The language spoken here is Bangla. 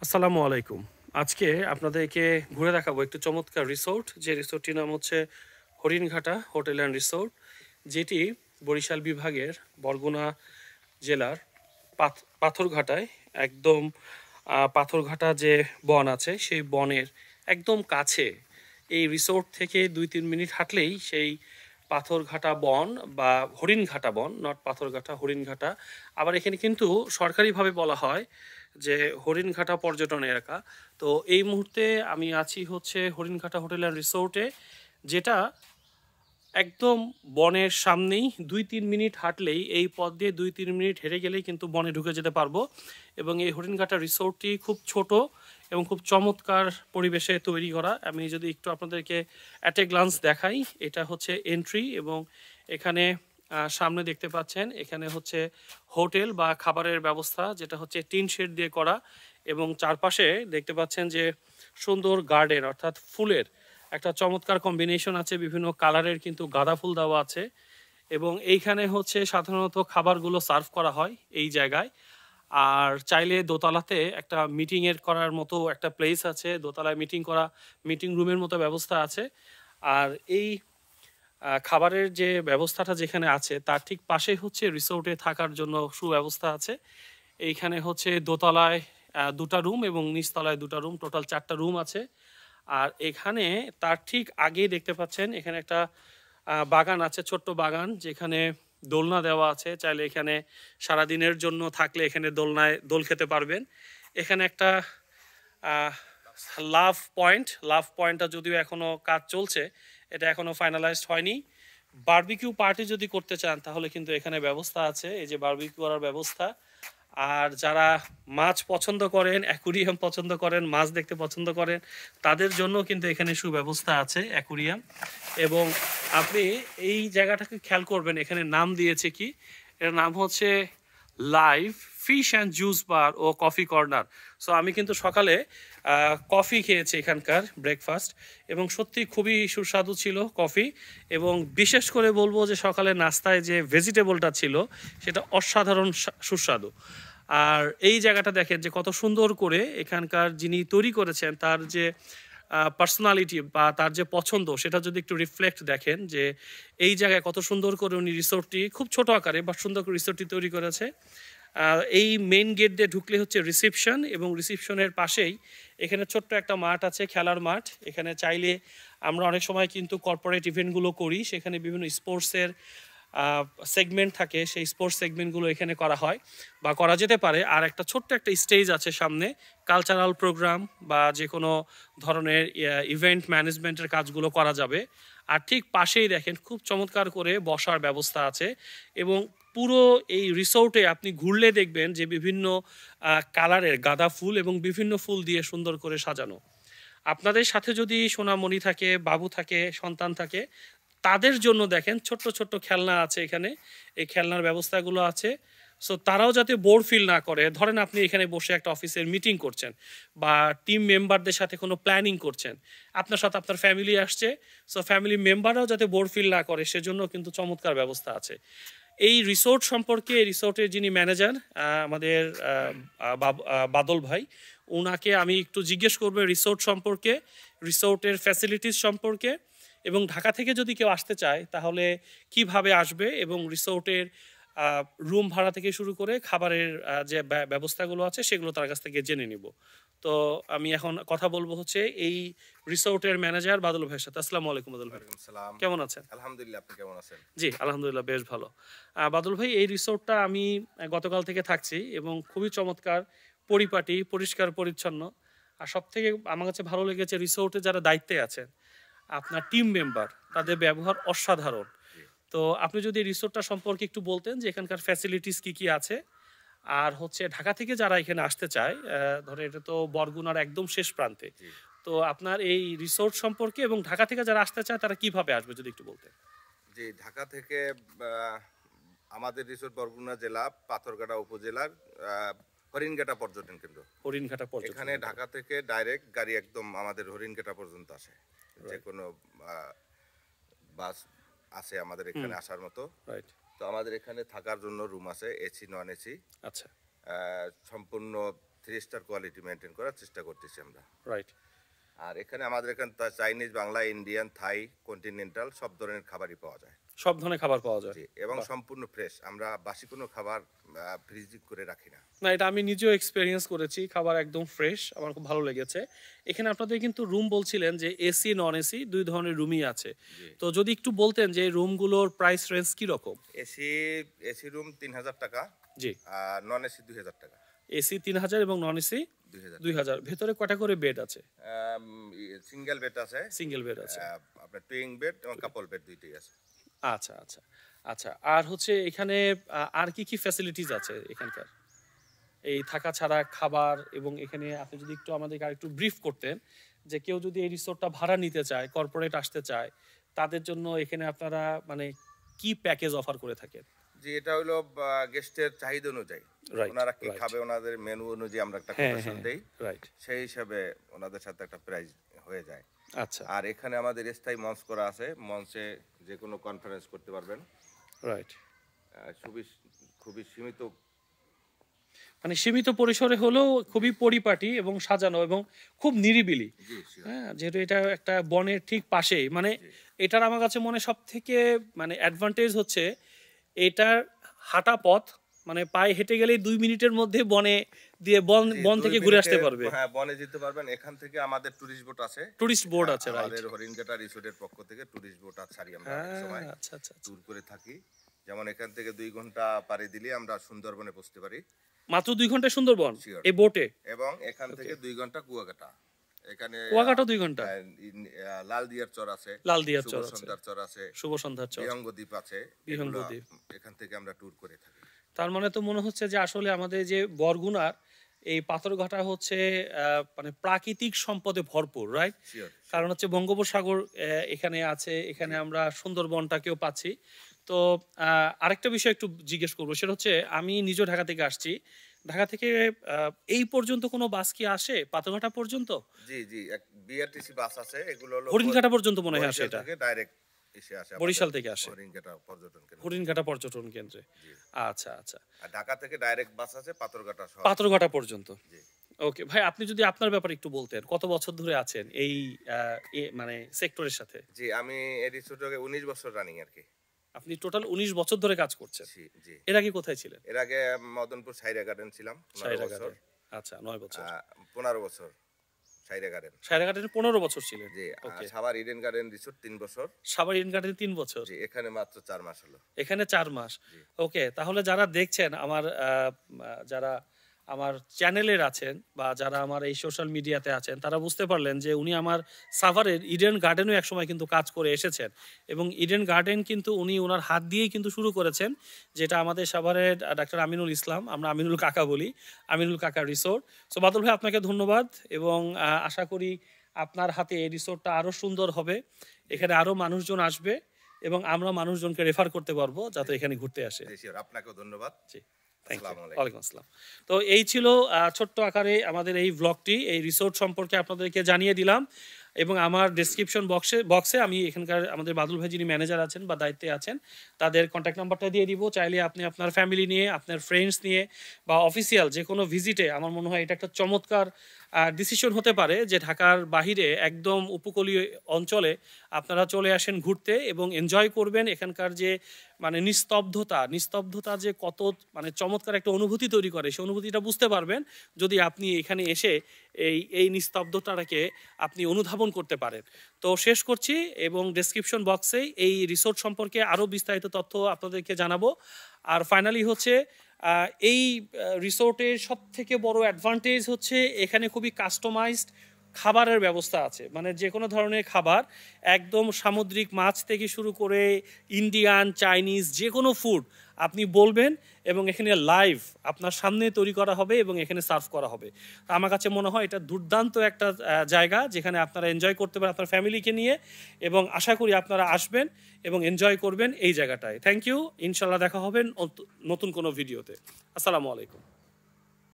আসসালামু আলাইকুম। আজকে আপনাদেরকে ঘুরে দেখাবো একটি চমৎকার রিসোর্ট, যে রিসোর্টটির নাম হচ্ছে হরিণঘাটা হোটেল অ্যান্ড রিসোর্ট, যেটি বরিশাল বিভাগের বরগুনা জেলার পাথরঘাটায় একদম পাথরঘাটা যে বন আছে সেই বনের একদম কাছে। এই রিসোর্ট থেকে ২-৩ মিনিট হাঁটলেই সেই পাথরঘাটা বন বা হরিণঘাটা বন, নট পাথরঘাটা, হরিণঘাটা। আবার এখানে কিন্তু সরকারিভাবে বলা হয় যে হরিণঘাটা পর্যটন এলাকা। তো এই মুহূর্তে আমি আছি হচ্ছে হরিণঘাটা হোটেল অ্যান্ড রিসোর্টে, যেটা একদম বনের সামনেই। ২-৩ মিনিট হাঁটলেই, এই পথ দিয়ে ২-৩ মিনিট হেঁটে গেলেই কিন্তু বনে ঢুকে যেতে পারবো। এবং এই হরিণঘাটা রিসোর্টটি খুব ছোট এবং খুব চমৎকার পরিবেশে তৈরি করা। আমি যদি একটু আপনাদেরকে অ্যাট এ গ্লান্স দেখাই, এটা হচ্ছে এন্ট্রি। এবং এখানে সামনে দেখতে পাচ্ছেন, এখানে হচ্ছে হোটেল বা খাবারের ব্যবস্থা, যেটা হচ্ছে টিন শেড দিয়ে করা। এবং চারপাশে দেখতে পাচ্ছেন যে সুন্দর গার্ডেন, অর্থাৎ ফুলের একটা চমৎকার কম্বিনেশন আছে, বিভিন্ন কালারের কিন্তু গাঁদা ফুল দেওয়া আছে। এবং এইখানে হচ্ছে সাধারণত খাবারগুলো সার্ভ করা হয় এই জায়গায়। আর চাইলে দোতলাতে একটা মিটিংয়ের করার মতো একটা প্লেস আছে, দোতলায় মিটিং রুমের মতো ব্যবস্থা আছে। আর এই খাবারের যে ব্যবস্থাটা যেখানে আছে তার ঠিক পাশেই হচ্ছে রিসোর্টে থাকার জন্য সুব্যবস্থা আছে। এইখানে হচ্ছে দোতলায় ২টা রুম এবং নিচতলায় ২টা রুম, টোটাল ৪টা রুম আছে। আর এখানে তার ঠিক আগেই দেখতে পাচ্ছেন, এখানে একটা বাগান আছে, ছোট্ট বাগান, যেখানে দোলনা দেওয়া আছে। চাইলে এখানে সারাদিনের জন্য থাকলে এখানে দোল খেতে পারবেন। এখানে একটা আহ, লাভ পয়েন্টটা যদিও এখনো কাজ চলছে, এটা এখনো ফাইনালাইজড হয়নি। বারবিকিউ পার্টি যদি করতে চান তাহলে কিন্তু এখানে ব্যবস্থা আছে, এই যে বারবিকিউ করার ব্যবস্থা। আর যারা মাছ পছন্দ করেন, অ্যাকুরিয়াম পছন্দ করেন, মাছ দেখতে পছন্দ করেন, তাদের জন্য কিন্তু এখানে সুব্যবস্থা আছে অ্যাকুরিয়াম। এবং আপনি এই জায়গাটাকে খেয়াল করবেন, এখানে নাম দিয়েছে কি, এর নাম হচ্ছে live fish and juice bar ও কফি কর্নার। সো আমি কিন্তু সকালে কফি খেয়েছি এখানকার ব্রেকফাস্ট, এবং সত্যি খুবই সুস্বাদু ছিল কফি। এবং বিশেষ করে বলবো যে সকালে নাস্তায় যে ভেজিটেবলটা ছিল সেটা অসাধারণ সুস্বাদু। আর এই জায়গাটা দেখেন যে কত সুন্দর করে এখানকার যিনি তৈরি করেছেন তার যে পার্সোনালিটি বা তার যে পছন্দ, সেটা যদি একটু রিফ্লেক্ট দেখেন যে এই জায়গায় কত সুন্দর করে উনি রিসোর্টটি, খুব ছোট আকারে বা সুন্দর করে রিসোর্টটি তৈরি করেছে। এই মেইন গেট দিয়ে ঢুকলে হচ্ছে রিসেপশন, এবং রিসেপশনের পাশেই এখানে ছোট্ট একটা মাঠ আছে, খেলার মাঠ। এখানে চাইলে আমরা অনেক সময় কিন্তু কর্পোরেট ইভেন্টগুলো করি, সেখানে বিভিন্ন স্পোর্টসের সেগমেন্ট থাকে, সেই স্পোর্টস সেগমেন্টগুলো এখানে করা হয় বা করা যেতে পারে। আর একটা ছোট্ট একটা স্টেজ আছে সামনে, কালচারাল প্রোগ্রাম বা যে কোনো ধরনের ইভেন্ট ম্যানেজমেন্টের কাজগুলো করা যাবে। আর ঠিক পাশেই দেখেন খুব চমৎকার করে বসার ব্যবস্থা আছে। এবং পুরো এই রিসোর্টে আপনি ঘুরলে দেখবেন যে বিভিন্ন কালারের গাঁদা ফুল এবং বিভিন্ন ফুল দিয়ে সুন্দর করে সাজানো। আপনাদের সাথে যদি সোনামণি থাকে, বাবু থাকে, সন্তান থাকে, তাদের জন্য দেখেন ছোট্ট ছোট্ট খেলনা আছে এখানে, এই খেলনার ব্যবস্থাগুলো আছে। সো তারাও যাতে বোর ফিল না করে, ধরেন আপনি এখানে বসে একটা অফিসের মিটিং করছেন বা টিম মেম্বারদের সাথে কোনো প্ল্যানিং করছেন, আপনার সাথে আপনার ফ্যামিলি আসছে, সো ফ্যামিলি মেম্বাররাও যাতে বোর ফিল না করে সেজন্য কিন্তু চমৎকার ব্যবস্থা আছে। এই রিসোর্ট সম্পর্কে, এই রিসোর্টের যিনি ম্যানেজার আমাদের বাদল ভাই, ওনাকে আমি একটু জিজ্ঞেস করবো রিসোর্ট সম্পর্কে, রিসোর্টের ফ্যাসিলিটিস সম্পর্কে, এবং ঢাকা থেকে যদি কেউ আসতে চায় তাহলে কিভাবে আসবে, এবং রিসোর্টের রুম ভাড়া থেকে শুরু করে খাবারের যে ব্যবস্থাগুলো আছে সেগুলো তার কাছ থেকে জেনে নিব। তো আমি এখন কথা বলবো হচ্ছে এই রিসোর্টের ম্যানেজার বাদল ভাইয়ের সাথে। আসসালামু আলাইকুম বাদল ভাই, ওয়ালাইকুম সালাম। কেমন আছেন? আলহামদুলিল্লাহ, আপনি কেমন আছেন? জি, আলহামদুলিল্লাহ বেশ ভালো। বাদল ভাই, এই রিসোর্টটা আমি গতকাল থেকে থাকছি এবং খুবই চমৎকার, পরিপাটি, পরিষ্কার পরিচ্ছন্ন। আর সবথেকে আমার কাছে ভালো লেগেছে রিসোর্টে যারা দায়িত্বে আছেন, আপনার টিম মেম্বার, তাদের ব্যবহার অসাধারণ। জি। তো আপনি যদি রিসোর্টটা সম্পর্কে একটু বলতেন যে এখানকার ফ্যাসিলিটিস কি কি আছে। আর হচ্ছে ঢাকা থেকে যারা এখানে আসতে চায়, ধরেন এটা তো বরগুনার একদম শেষ প্রান্তে। জি, তো আপনার এই রিসোর্ট সম্পর্কে এবং ঢাকা থেকে যারা আসতে চায় তারা কিভাবে আসবে যদি একটু বলতেন। জি, ঢাকা থেকে আ আমাদের রিসোর্ট বরগুনা জেলা পাথরঘাটা উপজেলার আ হরিণঘাটা পর্যটন কেন্দ্র। হরিণঘাটা পর্যটন এখানে কেন্দ্র। ঢাকা থেকে ডাইরেক্ট গাড়ি একদম আমাদের হরিণঘাটা পর্যন্ত আসে। রাইট। যেকোনো আ বাস আছে আমাদের হুম। এখানে আসার মতো। রাইট। তো আমাদের এখানে থাকার জন্য রুম আছে, এসি, নন এসি। আচ্ছা। সম্পূর্ণ 3 স্টার কোয়ালিটি মেনটেন করার চেষ্টা করতেছি আমরা। রাইট। আর আমাদের এখানে চাইনিজ, বাংলা, ইন্ডিয়ান, থাই, কন্টিনেন্টাল সব ধরনের খাবারই পাওয়া যায়। সব ধরনের খাবার পাওয়া যায়। জি, এবং সম্পূর্ণ ফ্রেশ। আমরা বাসি কোনো খাবার ফ্রিজ করে রাখি না। না, এটা আমি নিজেও এক্সপেরিয়েন্স করেছি, খাবার একদম ফ্রেশ, আমার খুব ভালো লেগেছে। এখানে আপনাদের কিন্তু রুম বলছিলেন যে এসি নন এসি দুই ধরনের রুমই আছে, তো যদি একটু বলতেন যে রুমগুলোর প্রাইস রেঞ্জ কি রকম? এসি রুম 3000 টাকা, জি। আর নন এসি 2000 টাকা। এসি 3000 এবং নন এসি 2000। ভেতরে কয়টা করে বেড আছে? সিঙ্গেল বেড আছে, সিঙ্গেল বেড আছে, আপনার টুইং বেড এবং কাপল বেড দুইটাই আছে। আচ্ছা আচ্ছা আচ্ছা। আর হচ্ছে এখানে আর কি কি ফ্যাসিলিটিস আছে এখানকার, এই থাকা ছাড়া খাবার? এবং এখানে আপনি যদি একটু আমাদেরকে আর একটু ব্রিফ করতেন যে কেউ যদি এই রিসোর্টটা ভাড়া নিতে চায়, কর্পোরেট আসতে চায়, তাদের জন্য এখানে আপনারা মানে কি প্যাকেজ অফার করে থাকেন? জি, এটা হলো গেস্টের চাহিদা অনুযায়ী, ওনারা কি খাবে ওনাদের মেনু অনুযায়ী আমরা একটা কোটেশন দেই, রাইট, সেই হিসাবে ওনাদের সাথে একটা প্রাইস হয়ে যায়। আচ্ছা। আর এখানে আমাদের স্থায়ী মঞ্চ করা আছে, মঞ্চে যে কোনো কনফারেন্স করতে পারবেন। রাইট। খুবই সীমিত, মানে সীমিত পরিসরে হলেও খুবই পরিপাটি এবং সাজানো এবং খুব নিরিবিলি। হ্যাঁ, যেহেতু এটা একটা বনের ঠিক পাশেই, মানে এটার আমার কাছে মনে সব থেকে মানে অ্যাডভান্টেজ হচ্ছে এটার হাঁটা পথ, মানে পায়ে হেঁটে গেলেই 2 মিনিটের মধ্যে বনে দিয়ে বন থেকে ঘুরে আসতে পারবে। হ্যাঁ, বনে যেতে পারবেন। এখান থেকে আমাদের টুরিস্ট বোট আছে, টুরিস্ট বোট আছে, রাইট। আমাদের হরিণঘাটা রিসোর্টের পক্ষ থেকে টুরিস্ট বোট ছাড়ি আমরা অনেক সময়, আচ্ছা আচ্ছা ট্যুর করে থাকি। যেমন এখান থেকে 2 ঘন্টা পাড়ি দিলে আমরা সুন্দরবনে পৌঁছতে পারি। মাত্র 2 ঘন্টা সুন্দরবন এই বোটে, এবং এখান থেকে 2 ঘন্টা কুয়াকাটা। এখানে কুয়াকাটা 2 ঘন্টা, লাল দিয়ার চর আছে, লাল দিয়ার চর আছে, সন্ধ্যার চর আছে, শুভ সন্ধ্যার চর, বিহঙ্গ দ্বীপ আছে, বিহঙ্গ দ্বীপ। এখান থেকে আমরা ট্যুর করে থাকি। তার মানে তো মনে হচ্ছে যে আসলে আমাদের যে বরগুনার এই পাথরঘাটা হচ্ছে মানে প্রাকৃতিক সম্পদে ভরপুর, রাইট? কারণ হচ্ছে বঙ্গোপসাগর এখানে আছে, এখানে আমরা সুন্দরবনটাকেও পাচ্ছি। তো আরেকটা বিষয় একটু জিজ্ঞেস করবো, সেটা হচ্ছে আমি নিজেও ঢাকা থেকে আসছি, ঢাকা থেকে এই পর্যন্ত কোনো বাস কি আসে পাথরঘাটা পর্যন্ত? জি জি, বিআরটিসি বাস আছে, এগুলো হলো হরিণঘাটা পর্যন্ত মনে হয় আসে, এটা ডাইরেক্ট এসে আসে, বরিশাল থেকে আসে হরিণঘাটা পর্যটন কেন্দ্রে। আচ্ছা আচ্ছা। আর ঢাকা থেকে ডাইরেক্ট বাস আছে পাথরঘাটা পর্যন্ত। ওকে ভাই, আপনি যদি আপনার ব্যাপারে একটু বলতেন, কত বছর ধরে আছেন এই মানে সেক্টরের সাথে? জি, আমি এই রিসোর্টে 19 বছর রানিং আর কি। আপনি টোটাল 19 বছর ধরে কাজ করছেন? জি। এর আগে কোথায় ছিলেন? এর আগে মদনপুর সাইরা গার্ডেন ছিলাম 9 বছর। আচ্ছা, 9 বছর। 15 বছর সাইরা গার্ডেন। সাইরা গার্ডেনে 15 বছর ছিলেন। জি। সাভার ইডেন গার্ডেন রিসোর্ট 3 বছর। সাভার ইডেন গার্ডেনে 3 বছর। জি, এখানে মাত্র 4 মাস হলো। এখানে 4 মাস। ওকে, তাহলে যারা দেখছেন যারা আমার চ্যানেলের আছেন বা যারা আমার এই সোশ্যাল মিডিয়াতে আছেন, তারা বুঝতে পারলেন যে উনি আমার সাভারের ইডেন গার্ডেনও একসময় কিন্তু কাজ করে এসেছেন, এবং ইডেন গার্ডেন কিন্তু উনি ওনার হাত দিয়েই কিন্তু শুরু করেছেন, যেটা আমাদের সাভারের ডাক্তার আমিনুল ইসলাম, আমরা আমিনুল কাকা বলি, আমিনুল কাকা রিসোর্ট। সো বাদল ভাই, আপনাকে ধন্যবাদ, এবং আশা করি আপনার হাতে এই রিসোর্টটা আরও সুন্দর হবে, এখানে আরও মানুষজন আসবে এবং আমরা মানুষজনকে রেফার করতে পারবো যাতে এখানে ঘুরতে আসে। আপনাকেও ধন্যবাদ। জি, ওয়ালাইকুম আসসালাম। তো এই ছিল ছোট্ট আকারে আমাদের এই ব্লগটি, এই রিসোর্ট সম্পর্কে আপনাদেরকে জানিয়ে দিলাম, এবং আমার ডেসক্রিপশন বক্সে আমি এখানকার আমাদের বাদল ভাই যিনি ম্যানেজার আছেন বা দায়িত্বে আছেন, তাদের কন্ট্যাক্ট নাম্বারটা দিয়ে দিব। চাইলে আপনি আপনার ফ্যামিলি নিয়ে, আপনার ফ্রেন্ডস নিয়ে বা অফিসিয়াল যে কোনো ভিজিটে, আমার মনে হয় এটা একটা চমৎকার ডিসিশন হতে পারে যে ঢাকার বাহিরে একদম উপকূলীয় অঞ্চলে আপনারা চলে আসেন ঘুরতে এবং এনজয় করবেন। এখানকার যে মানে নিস্তব্ধতা যে কত মানে চমৎকার একটা অনুভূতি তৈরি করে, সেই অনুভূতিটা বুঝতে পারবেন যদি আপনি এখানে এসে এই নিস্তব্ধতাটাকে আপনি অনুধাবন করতে পারেন। তো শেষ করছি, এবং ডেসক্রিপশন বক্সে এই রিসোর্ট সম্পর্কে আরও বিস্তারিত তথ্য আপনাদেরকে জানাবো। আর ফাইনালি হচ্ছে এই রিসোর্টের সব থেকে বড় অ্যাডভান্টেজ হচ্ছে এখানে খুবই কাস্টমাইজড খাবারের ব্যবস্থা আছে, মানে যে কোনো ধরনের খাবার, একদম সামুদ্রিক মাছ থেকে শুরু করে ইন্ডিয়ান, চাইনিজ, যে কোনো ফুড আপনি বলবেন এবং এখানে লাইভ আপনার সামনে তৈরি করা হবে এবং এখানে সার্ভ করা হবে। আমার কাছে মনে হয় এটা দুর্দান্ত একটা জায়গা যেখানে আপনারা এনজয় করতে পারেন আপনার ফ্যামিলিকে নিয়ে, এবং আশা করি আপনারা আসবেন এবং এনজয় করবেন এই জায়গাটায়। থ্যাংক ইউ, ইনশাল্লাহ দেখা হবে নতুন কোনো ভিডিওতে। আসসালামু আলাইকুম।